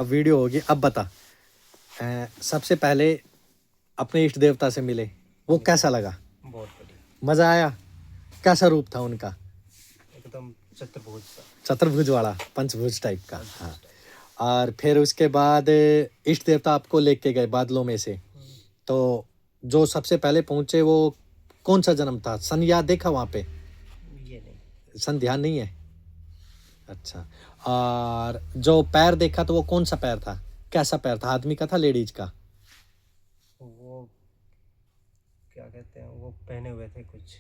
अब वीडियो होगी। अब बता, सबसे पहले अपने इष्ट देवता से मिले, वो कैसा लगा? बहुत बढ़िया, मजा आया? कैसा रूप था उनका? एकदम चतुर्भुज सा। चतुर्भुज वाला, पंचभुज टाइप का। हाँ। और फिर उसके बाद इष्ट देवता आपको लेके गए बादलों में से, तो जो सबसे पहले पहुंचे वो कौन सा जन्म था? सन याद देखा वहां पे? ये नहीं, सन ध्यान नहीं है? अच्छा। और जो पैर देखा तो वो कौन सा पैर था? कैसा पैर था? आदमी का था, लेडीज का? वो क्या कहते हैं, वो पहने हुए थे कुछ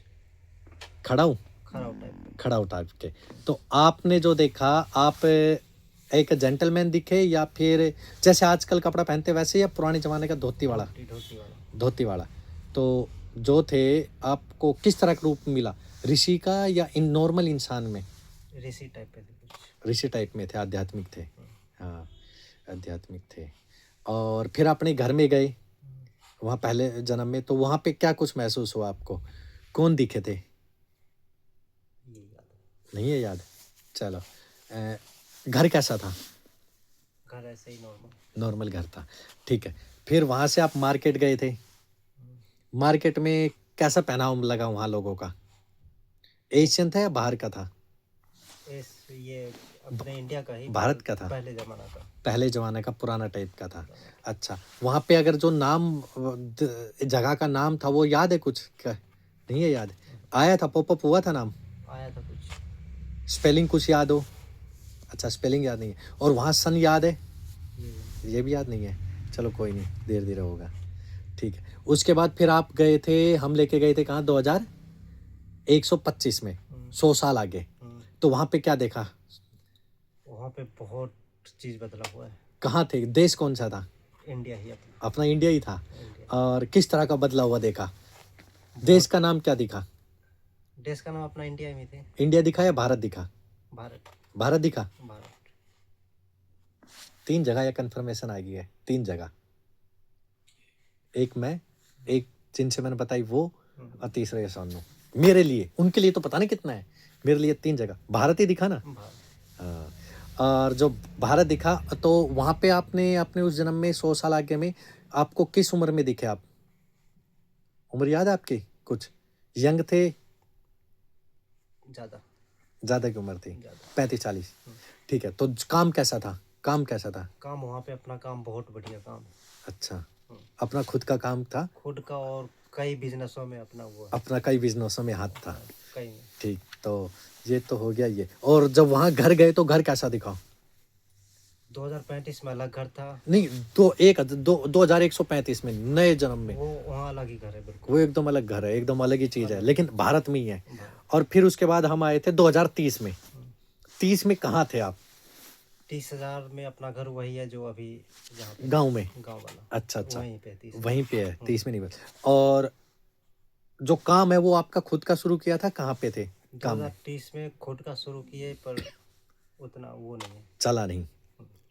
खड़ाऊ? खराब टाइप में। खड़ाऊ टाइप के। तो आपने जो देखा, आप एक जेंटलमैन दिखे या फिर जैसे आजकल कपड़ा पहनते वैसे, या पुराने जमाने का धोती वाला? धोती वाला। धोती वाला। तो जो थे, आपको किस तरह का रूप मिला? ऋषि का या इन नॉर्मल इंसान में? ऋषि टाइप पे थे कुछ। ऋषि टाइप में थे, आध्यात्मिक थे। हाँ, आध्यात्मिक थे। और फिर अपने घर में गए वहाँ पहले जन्म में, तो वहाँ पे क्या कुछ महसूस हुआ आपको? कौन दिखे थे? ये याद है। नहीं है याद? चलो। घर कैसा था? घर ऐसे ही नॉर्मल। नॉर्मल घर था, ठीक है। फिर वहाँ से आप मार्केट गए थे। मार्केट में कैसा पहनाव लगा वहाँ लोगों का? एशियन था या बाहर का था? ये अपने इंडिया का ही, भारत का था? पहले जमाना का। पहले जमाने का, पुराना टाइप का था। अच्छा। वहाँ पे अगर जो नाम, जगह का नाम था वो याद है कुछ क्या? नहीं है याद? आया था, पॉपअप हुआ था नाम? आया था कुछ। स्पेलिंग कुछ याद हो? अच्छा, स्पेलिंग याद नहीं है। और वहाँ सन याद है? ये भी याद नहीं है। चलो कोई नहीं, धीरे धीरे होगा। ठीक है। उसके बाद फिर आप गए थे, हम लेके गए थे कहाँ? 2125 में, 100 साल आगे। तो वहाँ पे क्या देखा? वहाँ पे बहुत चीज़ बदला हुआ है। कहाँ थे? देश कौन सा था? इंडिया ही अपना। अपना इंडिया ही था। इंडिया। और किस तरह का बदला हुआ देखा? देश का नाम क्या दिखा? देश का नाम अपना इंडिया में थे। इंडिया दिखा या भारत दिखा? भारत। भारत दिखा। भारत। 3 जगह या कंफर्मेशन आ गई है, 3 जगह। एक मैं, एक जिनसे मैंने बताई वो, और तीसरा ये सोनू। मेरे लिए, उनके लिए तो पता नहीं कितना है, मेरे लिए 3 जगह। भारत ही दिखा ना? हाँ। और जो भारत दिखा, तो वहाँ पे आपने अपने उस जन्म में 100 साल आगे में आपको किस उम्र में दिखे आप? उम्र याद है आपकी कुछ? यंग थे? ज़्यादा की उम्र थी, 35-40। ठीक है। तो काम कैसा था? काम कैसा था? काम वहाँ पे अपना काम बहुत बढ़िया काम। अच्छा, अपना खुद का काम था? खुद का, और कई बिजनेसों में अपना वो है। अपना कई बिजनेसों में हाथ था। कई। ठीक, तो ये तो हो गया ये। और जब वहाँ घर गए तो घर कैसा दिखा? 2035 में अलग घर था। नहीं, 2135 में, नए जन्म में। वो वहाँ अलग ही घर है बिल्कुल। वो एकदम अलग घर है, एकदम अलग ही चीज़ है, लेकिन भारत में ही है। और फिर उसके बाद हम आए थे 2030 में। 30 में कहाँ थे आप? 30,000 में अपना घर वही है जो अभी गांव में? गांव वाला। अच्छा अच्छा, वहीं पे है। 30 में नहीं बता। और जो काम है वो आपका खुद का शुरू किया था, कहाँ पे थे काम में? 2030 में खुद का शुरू किए, पर उतना वो नहीं है, चला नहीं।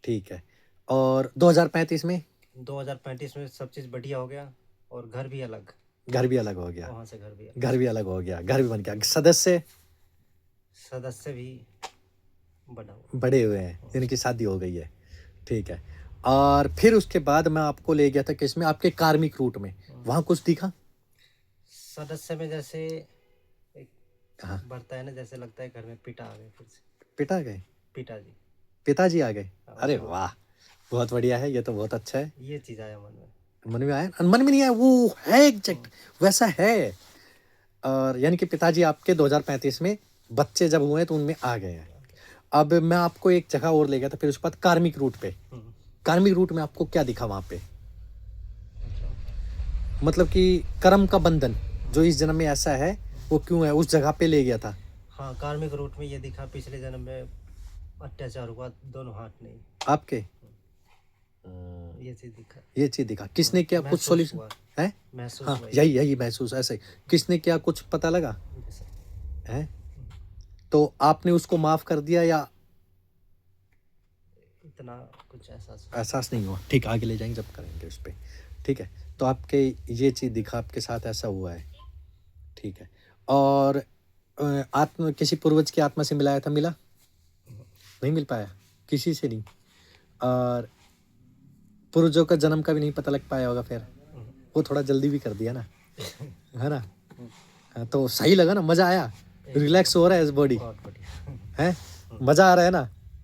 ठीक है। और 2035 में? 2035 में सब चीज़ बढ़िया हो गया, और घर भी अलग। घर भी अलग हो गया। वहाँ से घर भी हो गया, घर भी बन गया। सदस्य भी बड़े हुए हैं, जिनकी शादी हो गई है। ठीक है। और फिर उसके बाद मैं आपको ले गया था किसमें? आपके कार्मिक रूट में। वहाँ कुछ दिखा? सदस्य में जैसे एक हाँ। बढ़ता है ना, जैसे लगता है घर में पिता आ गए, फिर से पिता गए? पिताजी। पिताजी आ गए? अरे वाह, बहुत बढ़िया है, ये तो बहुत अच्छा है। ये चीज़ आया मन में। मन में आया? मन में नहीं आया, वो है एग्जैक्ट वैसा है। और यानी कि पिताजी आपके 2035 में बच्चे जब हुए तो उनमें आ गए हैं। अब मैं आपको एक जगह और ले गया था फिर उसके बाद कार्मिक रूट पे। कार्मिक रूट में आपको क्या दिखा वहाँ पे? मतलब कि कर्म का बंधन जो इस जन्म में ऐसा है, वो क्यों है, उस जगह पे ले गया था। हाँ, कार्मिक रूट में ये दिखा, पिछले जन्म में अत्याचार हुआ, दोनों हाथ नहीं आपके। ये चीज दिखा। किसने किया? कुछ सॉल्यूशन है? हाँ, यही महसूस ऐसे। किसने किया, कुछ पता लगा है? तो आपने उसको माफ कर दिया या इतना कुछ एहसास नहीं हुआ? ठीक, आगे ले जाएंगे जब करेंगे उस पर। ठीक है। तो आपके ये चीज़ दिखा, आपके साथ ऐसा हुआ है। ठीक है। और आत्मा, किसी पूर्वज की आत्मा से मिलाया था? मिला नहीं? मिल पाया किसी से नहीं। और पूर्वजों का जन्म का भी नहीं पता लग पाया होगा फिर, वो थोड़ा जल्दी भी कर दिया ना, है ना। हाँ, तो सही लगा ना, मजा आया, रिलैक्स हो रहा है इस बॉडी बहुत बढ़िया। है, मजा आ रहा है ना।